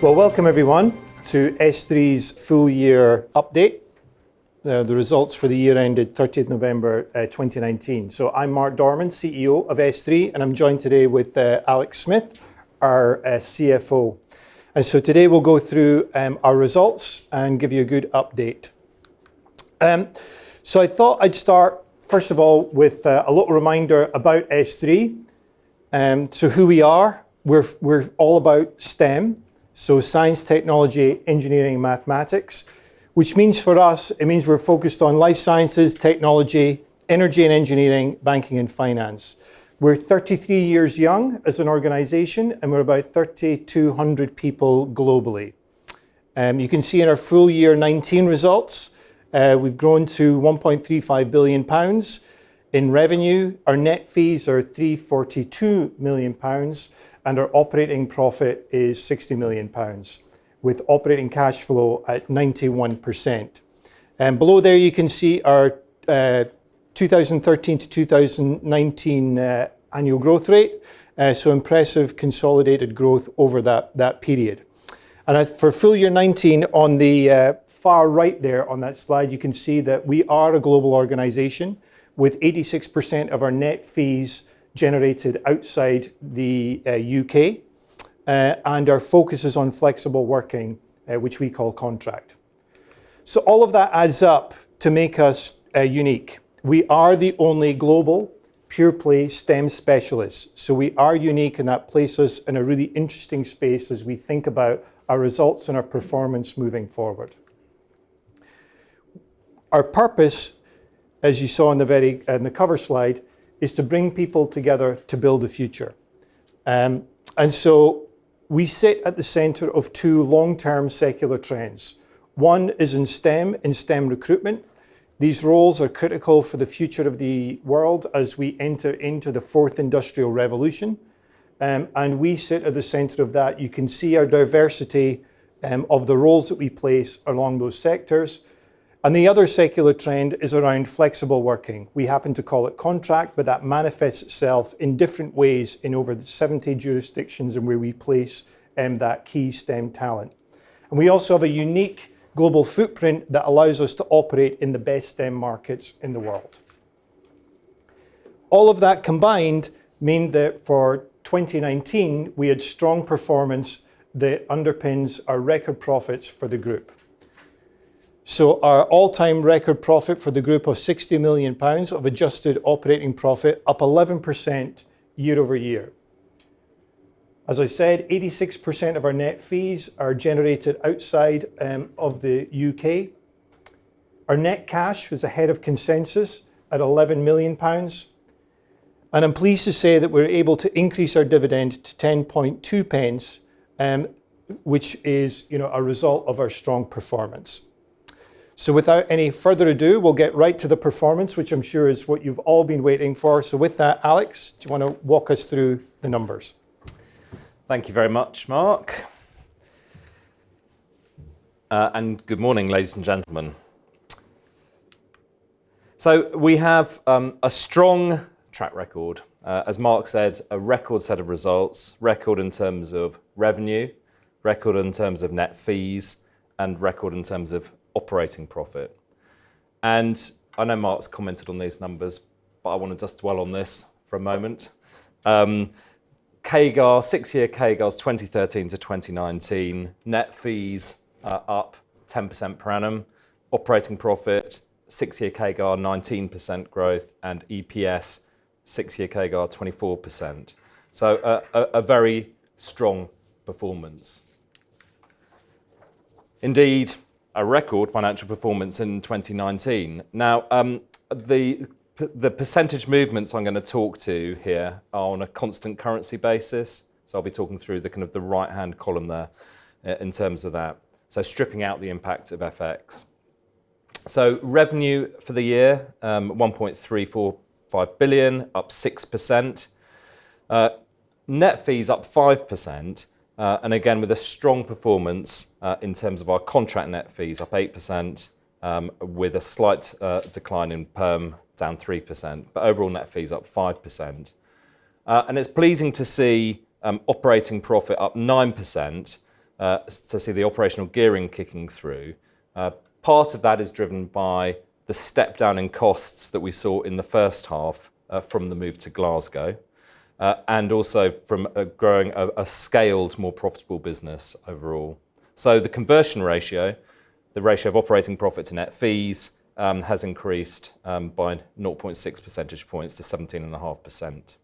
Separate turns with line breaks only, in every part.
Well, welcome everyone to SThree's full year update, the results for the year ended 30th November 2019. So I'm Mark Dorman, CEO of SThree, and I'm joined today with Alex Smith, our CFO. And so today we'll go through our results and give you a good update. So I thought I'd start, first of all, with a little reminder about SThree. So who we are, we're all about STEM. So science, technology, engineering, and mathematics, which means for us, it means we're focused on life sciences, technology, energy and engineering, banking and finance. We're 33 years young as an organization, and we're about 3,200 people globally. You can see in our full year 19 results, we've grown to £1.35 billion in revenue. Our net fees are £342 million. And our operating profit is £60 million, with operating cash flow at 91%. And below there you can see our 2013 to 2019 annual growth rate. So impressive consolidated growth over that period. And for full year 19, on the far right there on that slide, you can see that we are a global organization with 86% of our net fees generated outside the UK, and our focus is on flexible working, which we call contract. So all of that adds up to make us unique. We are the only global pure play STEM specialists. So we are unique, and that places us in a really interesting space as we think about our results and our performance moving forward. Our purpose, as you saw in the cover slide, is to bring people together to build a future. And so we sit at the center of two long-term secular trends. One is in STEM recruitment. These roles are critical for the future of the world as we enter into the fourth industrial revolution. And we sit at the center of that. You can see our diversity of the roles that we place along those sectors. And the other secular trend is around flexible working. We happen to call it contract, but that manifests itself in different ways in over 70 jurisdictions in where we place that key STEM talent. And we also have a unique global footprint that allows us to operate in the best STEM markets in the world. All of that combined mean that for 2019, we had strong performance that underpins our record profits for the group. So our all-time record profit for the group of £60 million of adjusted operating profit, up 11% year over year. As I said, 86% of our net fees are generated outside of the UK. Our net cash was ahead of consensus at £11 million. And I'm pleased to say that we're able to increase our dividend to 10.2 pence, which is a result of our strong performance. So without any further ado, we'll get right to the performance, which I'm sure is what you've all been waiting for. So with that, Alex, do you want to walk us through the numbers?
Thank you very much, Mark. And good morning, ladies and gentlemen. So we have a strong track record. As Mark said, a record set of results, record in terms of revenue, record in terms of net fees, and record in terms of operating profit. And I know Mark's commented on these numbers, but I want to just dwell on this for a moment. CAGR, 6-year CAGRs 2013 to 2019, net fees up 10% per annum, operating profit, 6-year CAGR 19% growth, and EPS, 6-year CAGR 24%. So a very strong performance. Indeed, a record financial performance in 2019. Now, the percentage movements I'm going to talk to here are on a constant currency basis. So I'll be talking through the right-hand column there in terms of that. So stripping out the impact of FX. So revenue for the year, 1.345 billion, up 6%. Net fees up 5%. And again, with a strong performance in terms of our contract net fees, up 8%, with a slight decline in perm, down 3%, but overall net fees up 5%. And it's pleasing to see operating profit up 9%, to see the operational gearing kicking through. Part of that is driven by the step down in costs that we saw in the first half from the move to Glasgow, and also from growing a scaled, more profitable business overall. So the conversion ratio, the ratio of operating profit to net fees, has increased by 0.6 percentage points to 17.5%.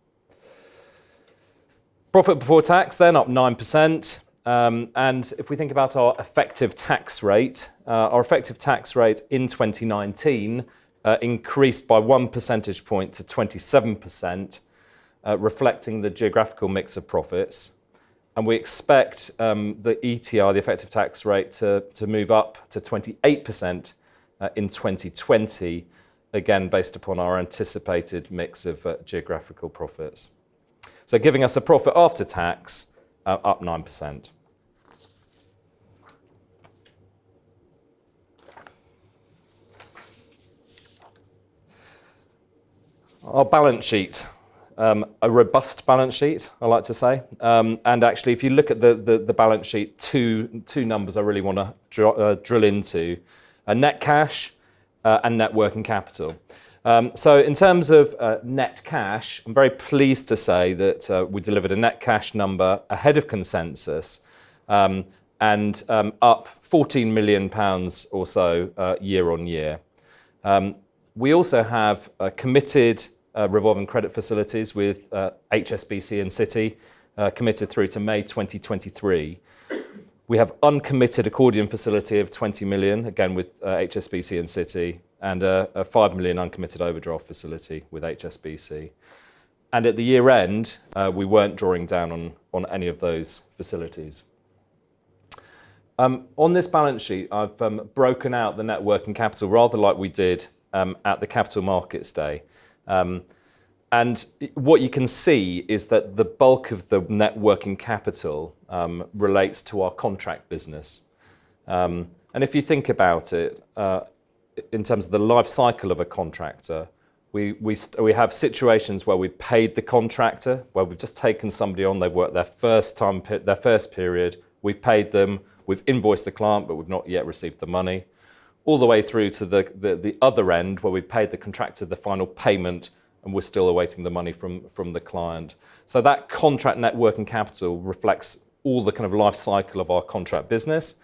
Profit before tax then up 9%. And if we think about our effective tax rate in 2019 increased by 1 percentage point to 27%, reflecting the geographical mix of profits. And we expect the ETR, the effective tax rate, to move up to 28% in 2020, again based upon our anticipated mix of geographical profits. So giving us a profit after tax up 9%. Our balance sheet, a robust balance sheet, I like to say. And actually, if you look at the balance sheet, two numbers I really want to drill into: net cash and net working capital. So in terms of net cash, I'm very pleased to say that we delivered a net cash number ahead of consensus and up £14 million or so year on year. We also have committed revolving credit facilities with HSBC and Citi, committed through to May 2023. We have uncommitted accordion facility of 20 million, again with HSBC and Citi, and a 5 million uncommitted overdraft facility with HSBC. And at the year end, we weren't drawing down on any of those facilities. On this balance sheet, I've broken out the net working capital rather like we did at the Capital Markets Day. And what you can see is that the bulk of the net working capital relates to our contract business. And if you think about it, in terms of the life cycle of a contractor, we have situations where we've paid the contractor, where we've just taken somebody on, they've worked their first period, we've paid them, we've invoiced the client, but we've not yet received the money, all the way through to the other end, where we've paid the contractor the final payment, and we're still awaiting the money from the client. So that contract net working capital reflects all the kind of life cycle of our contract business.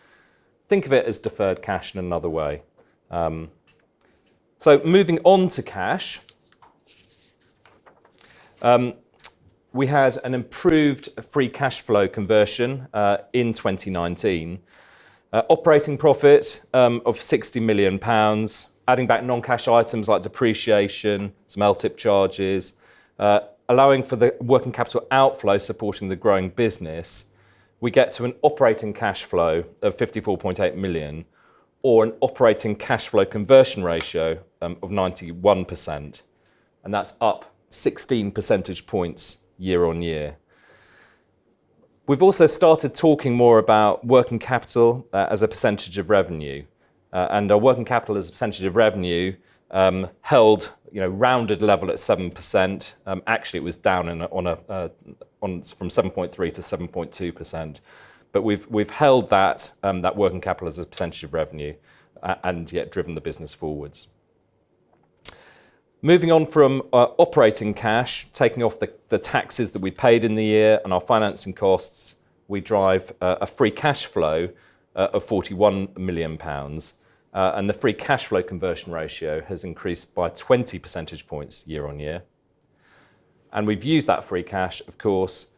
Think of it as deferred cash in another way. So moving on to cash, we had an improved free cash flow conversion in 2019. Operating profit of £60 million, adding back non-cash items like depreciation, some LTIP charges, allowing for the working capital outflow supporting the growing business, we get to an operating cash flow of 54.8 million, or an operating cash flow conversion ratio of 91%. And that's up 16 percentage points year on year. We've also started talking more about working capital as a percentage of revenue. And our working capital as a percentage of revenue held, rounded level at 7%. Actually, it was down from 7.3 to 7.2%. But we've held that working capital as a percentage of revenue and yet driven the business forwards. Moving on from operating cash, taking off the taxes that we paid in the year and our financing costs, we drive a free cash flow of £41 million. And the free cash flow conversion ratio has increased by 20 percentage points year on year. And we've used that free cash, of course,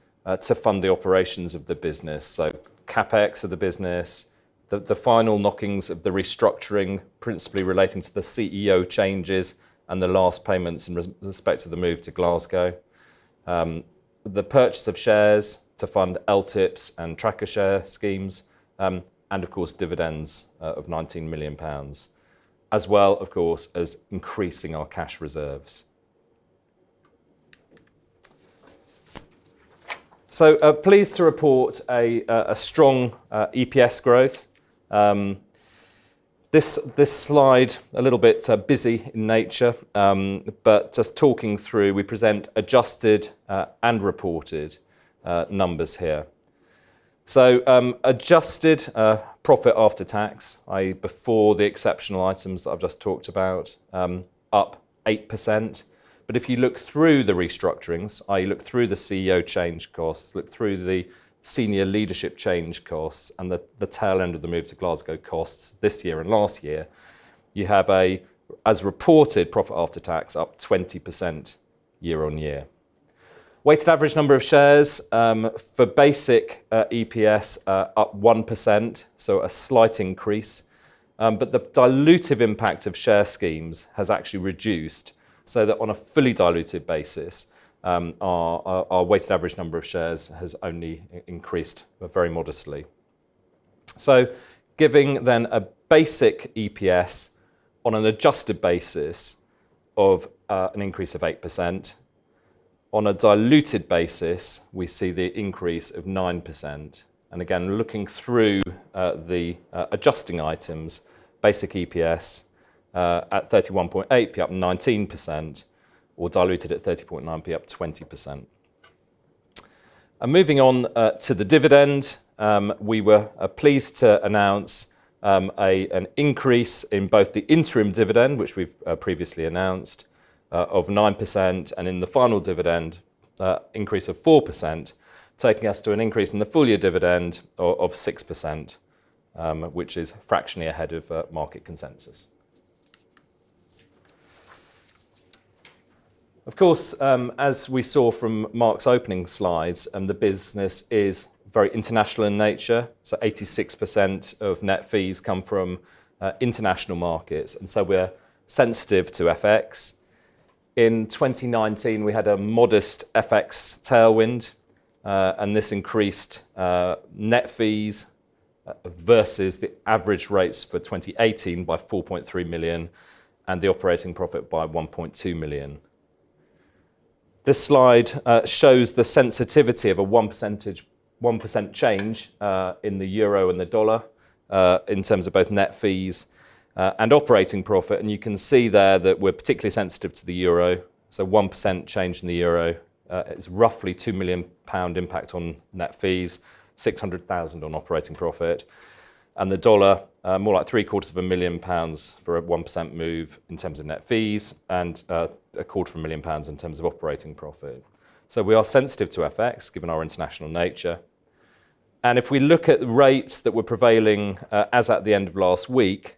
to fund the operations of the business. So CapEx of the business, the final knockings of the restructuring, principally relating to the CEO changes and the last payments in respect to the move to Glasgow. The purchase of shares to fund LTIPs and tracker share schemes, and of course dividends of £19 million, as well, of course, as increasing our cash reserves. So pleased to report a strong EPS growth. This slide, a little bit busy in nature, but just talking through, we present adjusted and reported numbers here. So adjusted profit after tax, i.e. before the exceptional items that I've just talked about, up 8%. But if you look through the restructurings, i.e. look through the CEO change costs, look through the senior leadership change costs and the tail end of the move to Glasgow costs this year and last year, you have as reported, profit after tax up 20% year on year. Weighted average number of shares for basic EPS up 1%, so a slight increase. But the dilutive impact of share schemes has actually reduced, so that on a fully diluted basis, our weighted average number of shares has only increased very modestly. So giving then a basic EPS on an adjusted basis of an increase of 8%. On a diluted basis, we see the increase of 9%. And again, looking through the adjusting items, basic EPS at 31.8p up 19%, or diluted at 30.9p up 20%. And moving on to the dividend, we were pleased to announce an increase in both the interim dividend, which we've previously announced, of 9%, and in the final dividend, increase of 4%, taking us to an increase in the full year dividend of 6%, which is fractionally ahead of market consensus. Of course, as we saw from Mark's opening slides, the business is very international in nature. So 86% of net fees come from international markets, and so we're sensitive to FX. In 2019, we had a modest FX tailwind, and this increased net fees versus the average rates for 2018 by 4.3 million and the operating profit by 1.2 million. This slide shows the sensitivity of a 1% change in the euro and the dollar in terms of both net fees and operating profit, and you can see there that we're particularly sensitive to the euro. So 1% change in the euro is roughly £2 million impact on net fees, 600,000 on operating profit, and the dollar more like £750,000 for a 1% move in terms of net fees, and £250,000 in terms of operating profit. So we are sensitive to FX given our international nature. And if we look at the rates that were prevailing as at the end of last week,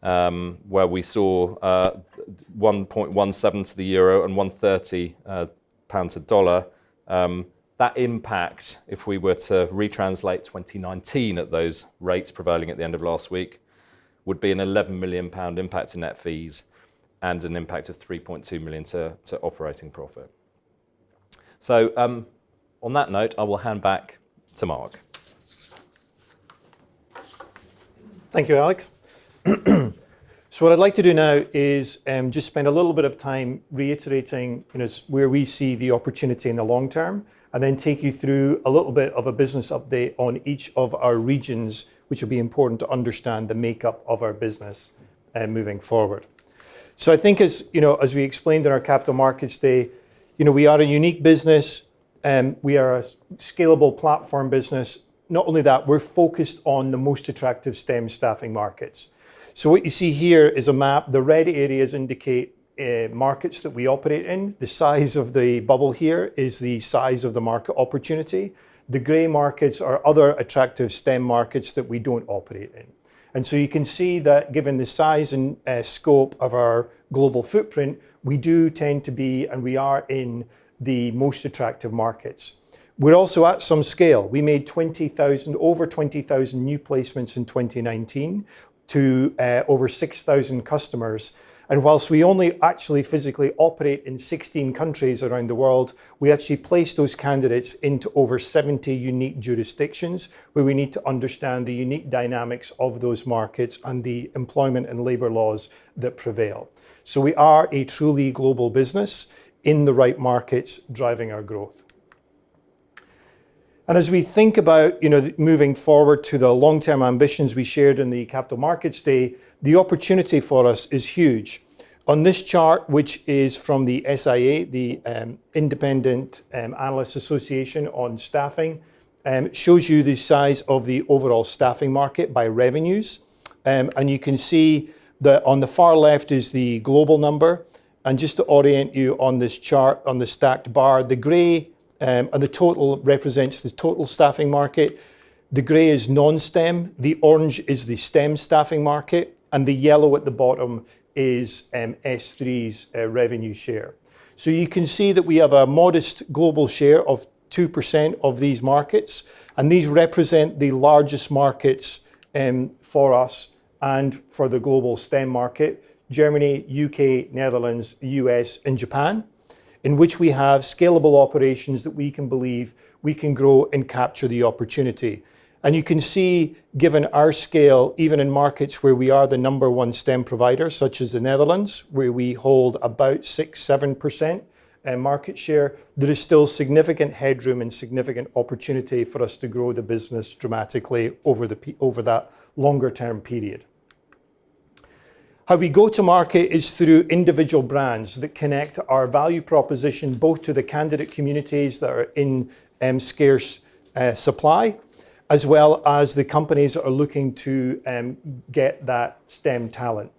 where we saw 1.17 to the euro and 130 pounds to dollar, that impact, if we were to retranslate 2019 at those rates prevailing at the end of last week, would be an £11 million impact to net fees and an impact of 3.2 million to operating profit. So on that note, I will hand back to Mark.
Thank you, Alex. So what I'd like to do now is just spend a little bit of time reiterating where we see the opportunity in the long term, and then take you through a little bit of a business update on each of our regions, which will be important to understand the makeup of our business moving forward. So I think as we explained in our Capital Markets Day, we are a unique business, we are a scalable platform business. Not only that, we're focused on the most attractive STEM staffing markets. So what you see here is a map. The red areas indicate markets that we operate in. The size of the bubble here is the size of the market opportunity. The grey markets are other attractive STEM markets that we don't operate in. And so you can see that given the size and scope of our global footprint, we do tend to be, and we are in the most attractive markets. We're also at some scale. We made over 20,000 new placements in 2019 to over 6,000 customers. And whilst we only actually physically operate in 16 countries around the world, we actually place those candidates into over 70 unique jurisdictions where we need to understand the unique dynamics of those markets and the employment and labour laws that prevail. So we are a truly global business in the right markets driving our growth. And as we think about moving forward to the long-term ambitions we shared in the Capital Markets Day, the opportunity for us is huge. On this chart, which is from the SIA, the Independent Analyst Association on Staffing, shows you the size of the overall staffing market by revenues. And you can see that on the far left is the global number. And just to orient you on this chart, on the stacked bar, the grey and the total represents the total staffing market. The grey is non-STEM, the orange is the STEM staffing market, and the yellow at the bottom is SThree's revenue share. So you can see that we have a modest global share of 2% of these markets, and these represent the largest markets for us and for the global STEM market: Germany, UK, Netherlands, US, and Japan, in which we have scalable operations that we can believe we can grow and capture the opportunity. And you can see, given our scale, even in markets where we are the number one STEM provider, such as the Netherlands, where we hold about 6-7% market share, there is still significant headroom and significant opportunity for us to grow the business dramatically over that longer term period. How we go to market is through individual brands that connect our value proposition both to the candidate communities that are in scarce supply, as well as the companies that are looking to get that STEM talent.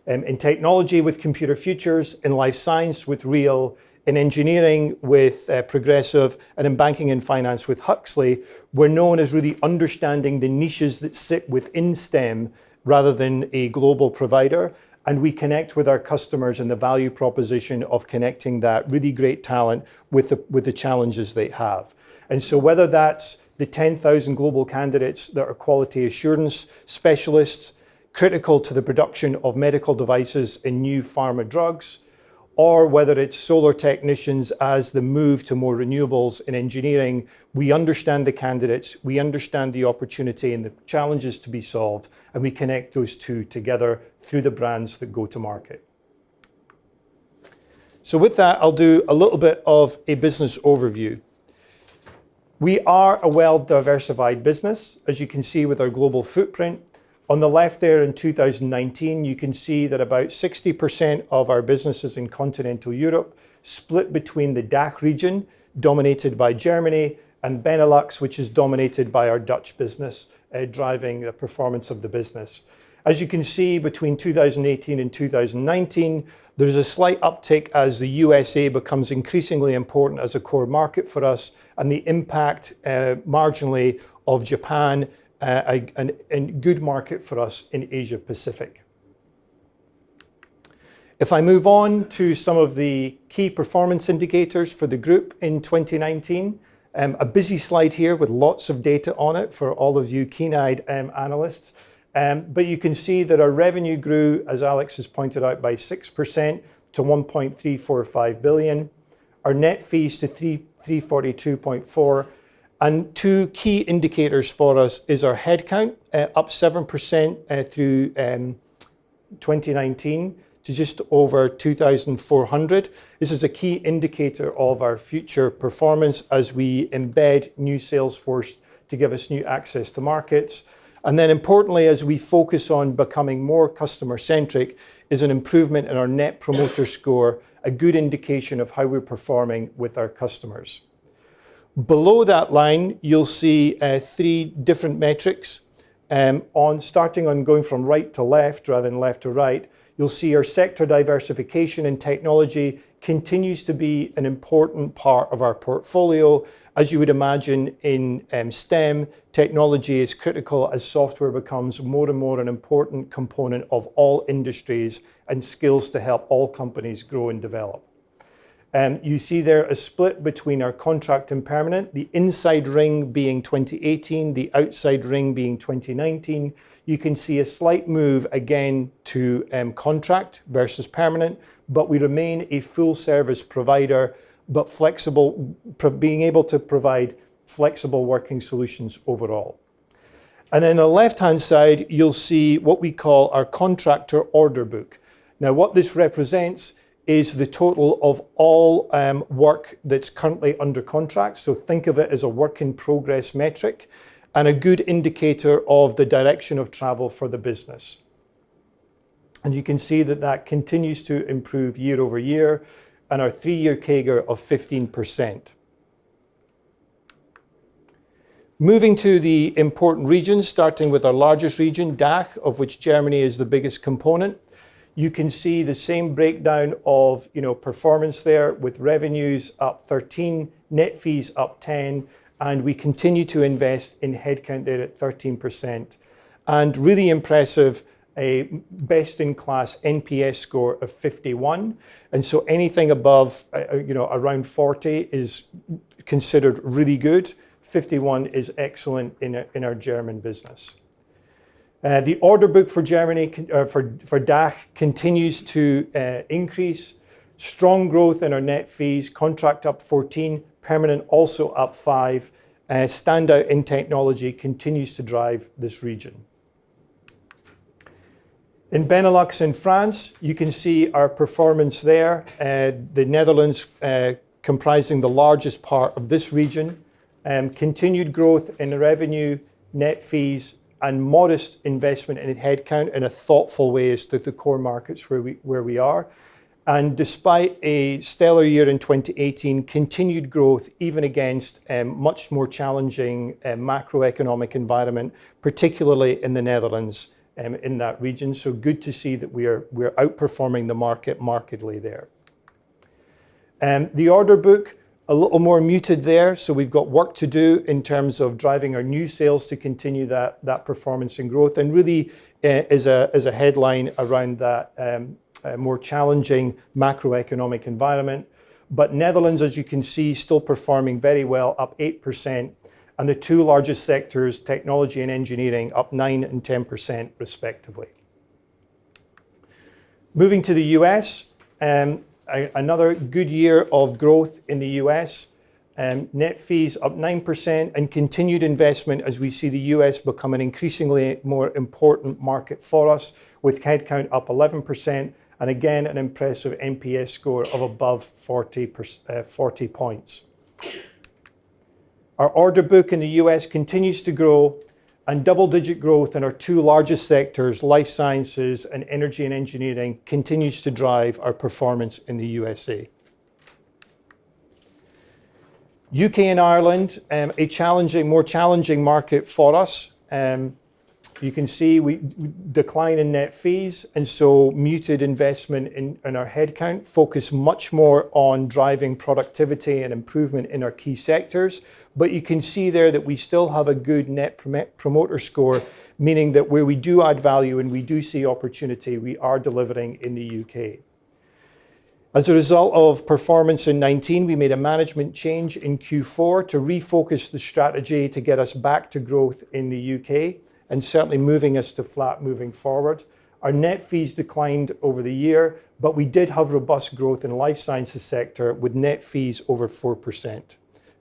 In technology with Computer Futures, in life science with Real, in engineering with Progressive, and in banking and finance with Huxley, we're known as really understanding the niches that sit within STEM rather than a global provider. And we connect with our customers in the value proposition of connecting that really great talent with the challenges they have. And so whether that's the 10,000 global candidates that are quality assurance specialists, critical to the production of medical devices and new pharma drugs, or whether it's solar technicians as the move to more renewables in engineering, we understand the candidates, we understand the opportunity and the challenges to be solved, and we connect those two together through the brands that go to market. So with that, I'll do a little bit of a business overview. We are a well-diversified business, as you can see with our global footprint. On the left there in 2019, you can see that about 60% of our business is in Continental Europe, split between the DACH region, dominated by Germany, and Benelux, which is dominated by our Dutch business, driving the performance of the business. As you can see, between 2018 and 2019, there's a slight uptick as the USA becomes increasingly important as a core market for us, and the impact marginally of Japan, a good market for us in Asia Pacific. If I move on to some of the key performance indicators for the group in 2019, a busy slide here with lots of data on it for all of you keen-eyed analysts. But you can see that our revenue grew, as Alex has pointed out, by 6% to 1.345 billion. Our net fees to 342.4. And two key indicators for us is our headcount, up 7% through 2019 to just over 2,400. This is a key indicator of our future performance as we embed new Salesforce to give us new access to markets. And then importantly, as we focus on becoming more customer-centric, is an improvement in our Net Promoter Score, a good indication of how we're performing with our customers. Below that line, you'll see three different metrics. Starting on going from right to left rather than left to right, you'll see our sector diversification in technology continues to be an important part of our portfolio. As you would imagine in STEM, technology is critical as software becomes more and more an important component of all industries and skills to help all companies grow and develop. You see there a split between our contract and permanent, the inside ring being 2018, the outside ring being 2019. You can see a slight move again to contract versus permanent, but we remain a full service provider, but flexible, being able to provide flexible working solutions overall. And then on the left-hand side, you'll see what we call our contractor order book. Now, what this represents is the total of all work that's currently under contract. So think of it as a work in progress metric and a good indicator of the direction of travel for the business. And you can see that that continues to improve year over year and our 3-year CAGR of 15%. Moving to the important regions, starting with our largest region, DACH, of which Germany is the biggest component. You can see the same breakdown of performance there, with revenues up 13, net fees up 10, and we continue to invest in headcount there at 13%. And really impressive, a best-in-class NPS score of 51. And so anything above around 40 is considered really good. 51 is excellent in our German business. The order book for Germany, for DACH, continues to increase. Strong growth in our net fees, contract up 14, permanent also up 5. Standout in technology continues to drive this region. In Benelux and France, you can see our performance there. The Netherlands comprising the largest part of this region. Continued growth in revenue, net fees, and modest investment in headcount in a thoughtful way as to the core markets where we are. And despite a stellar year in 2018, continued growth even against a much more challenging macroeconomic environment, particularly in the Netherlands in that region. So good to see that we're outperforming the market markedly there. The order book, a little more muted there, so we've got work to do in terms of driving our new sales to continue that performance and growth, and really is a headline around that more challenging macroeconomic environment. But Netherlands, as you can see, still performing very well, up 8%, and the two largest sectors, technology and engineering, up 9 and 10% respectively. Moving to the US, another good year of growth in the US. Net fees up 9% and continued investment as we see the US become an increasingly more important market for us, with headcount up 11%, and again an impressive NPS score of above 40 points. Our order book in the US continues to grow, and double-digit growth in our two largest sectors, life sciences and energy and engineering, continues to drive our performance in the USA. UK and Ireland, a more challenging market for us. You can see we decline in net fees, and so muted investment in our headcount, focus much more on driving productivity and improvement in our key sectors. But you can see there that we still have a good net promoter score, meaning that where we do add value and we do see opportunity, we are delivering in the UK. As a result of performance in 19, we made a management change in Q4 to refocus the strategy to get us back to growth in the UK, and certainly moving us to flat moving forward. Our net fees declined over the year, but we did have robust growth in the life sciences sector with net fees over 4%,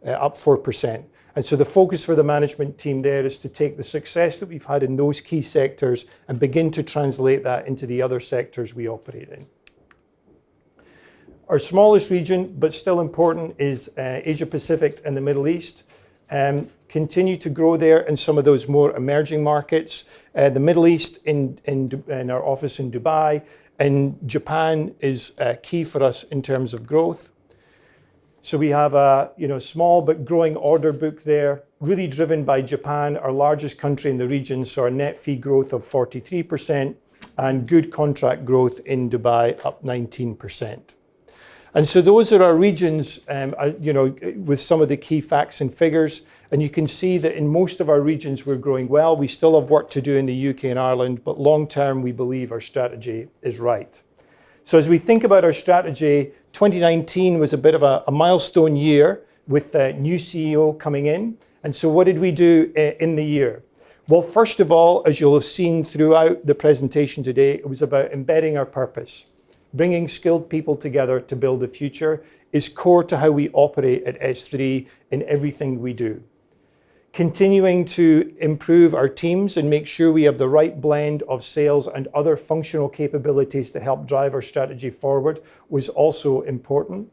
up 4%. And so the focus for the management team there is to take the success that we've had in those key sectors and begin to translate that into the other sectors we operate in. Our smallest region, but still important, is Asia Pacific and the Middle East. Continue to grow there in some of those more emerging markets. The Middle East in our office in Dubai, and Japan is key for us in terms of growth. So we have a small but growing order book there, really driven by Japan, our largest country in the region. So our net fee growth of 43% and good contract growth in Dubai, up 19%. And so those are our regions, with some of the key facts and figures. And you can see that in most of our regions, we're growing well. We still have work to do in the UK and Ireland, but long term, we believe our strategy is right. So as we think about our strategy, 2019 was a bit of a milestone year with a new CEO coming in. And so what did we do in the year? Well, first of all, as you'll have seen throughout the presentation today, it was about embedding our purpose. Bringing skilled people together to build the future is core to how we operate at SThree in everything we do. Continuing to improve our teams and make sure we have the right blend of sales and other functional capabilities to help drive our strategy forward was also important.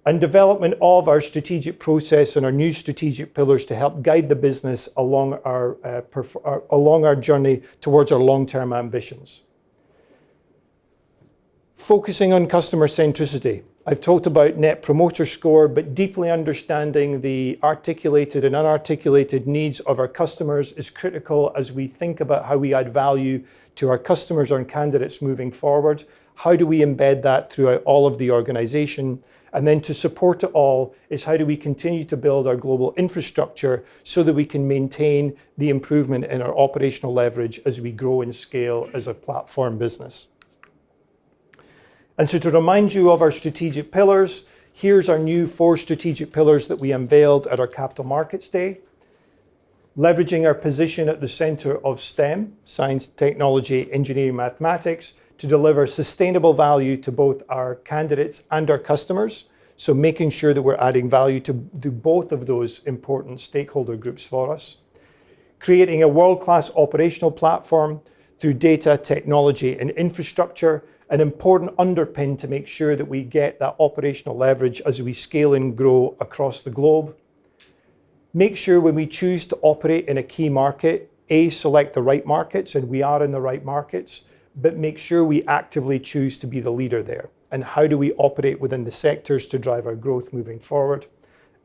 And development of our strategic process and our new strategic pillars to help guide the business along our journey towards our long-term ambitions. Focusing on customer centricity. I've talked about Net Promoter Score, but deeply understanding the articulated and unarticulated needs of our customers is critical as we think about how we add value to our customers and candidates moving forward. How do we embed that throughout all of the organization? And then to support it all is how do we continue to build our global infrastructure so that we can maintain the improvement in our operational leverage as we grow and scale as a platform business. And so to remind you of our strategic pillars, here's our new 4 strategic pillars that we unveiled at our Capital Markets Day. Leveraging our position at the center of STEM, science, technology, engineering, mathematics, to deliver sustainable value to both our candidates and our customers. So making sure that we're adding value to both of those important stakeholder groups for us. Creating a world-class operational platform through data, technology, and infrastructure, an important underpin to make sure that we get that operational leverage as we scale and grow across the globe. Make sure when we choose to operate in a key market, select the right markets, and we are in the right markets, but make sure we actively choose to be the leader there. And how do we operate within the sectors to drive our growth moving forward?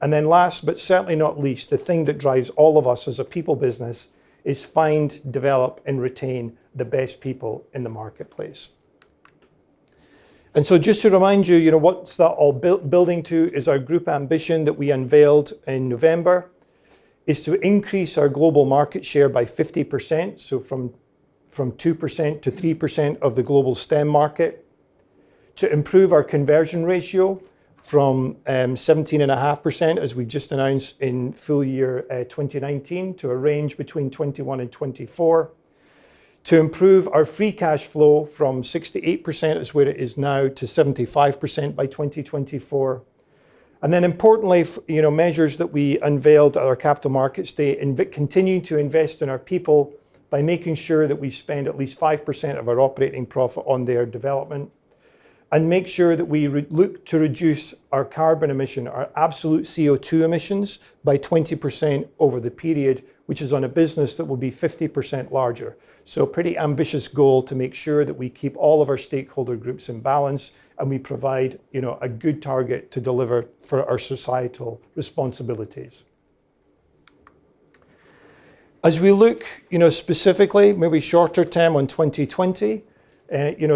And then last, but certainly not least, the thing that drives all of us as a people business is find, develop, and retain the best people in the marketplace. And so just to remind you, what's that all building to is our group ambition that we unveiled in November is to increase our global market share by 50%, so from 2% to 3% of the global STEM market, to improve our conversion ratio from 17.5%, as we just announced in full year 2019, to a range between 21 and 24, to improve our free cash flow from 68% is where it is now to 75% by 2024. And then importantly, measures that we unveiled at our Capital Markets Day, continuing to invest in our people by making sure that we spend at least 5% of our operating profit on their development, and make sure that we look to reduce our carbon emission, our absolute CO2 emissions by 20% over the period, which is on a business that will be 50% larger. So a pretty ambitious goal to make sure that we keep all of our stakeholder groups in balance and we provide, a good target to deliver for our societal responsibilities. As we look, specifically, maybe shorter term on 2020,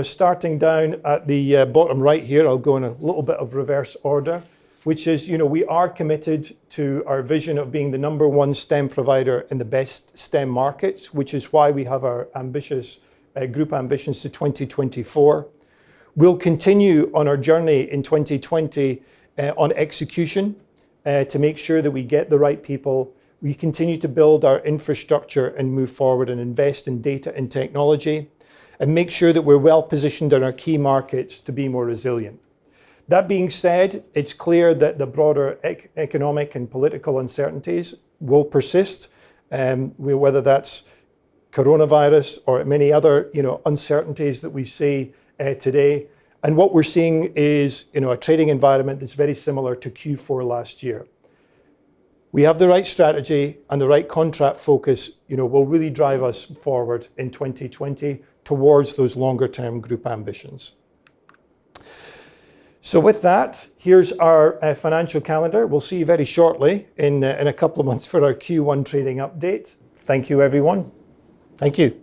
starting down at the bottom right here, I'll go in a little bit of reverse order, which is, we are committed to our vision of being the #1 STEM provider in the best STEM markets, which is why we have our ambitious group ambitions to 2024. We'll continue on our journey in 2020 on execution to make sure that we get the right people. We continue to build our infrastructure and move forward and invest in data and technology, and make sure that we're well positioned in our key markets to be more resilient. That being said, it's clear that the broader economic and political uncertainties will persist, whether that's coronavirus or many other uncertainties that we see today. And what we're seeing is a trading environment that's very similar to Q4 last year. We have the right strategy and the right contract focus, will really drive us forward in 2020 towards those longer term group ambitions. So with that, here's our financial calendar. We'll see you very shortly in a couple of months for our Q1 trading update. Thank you, everyone. Thank you.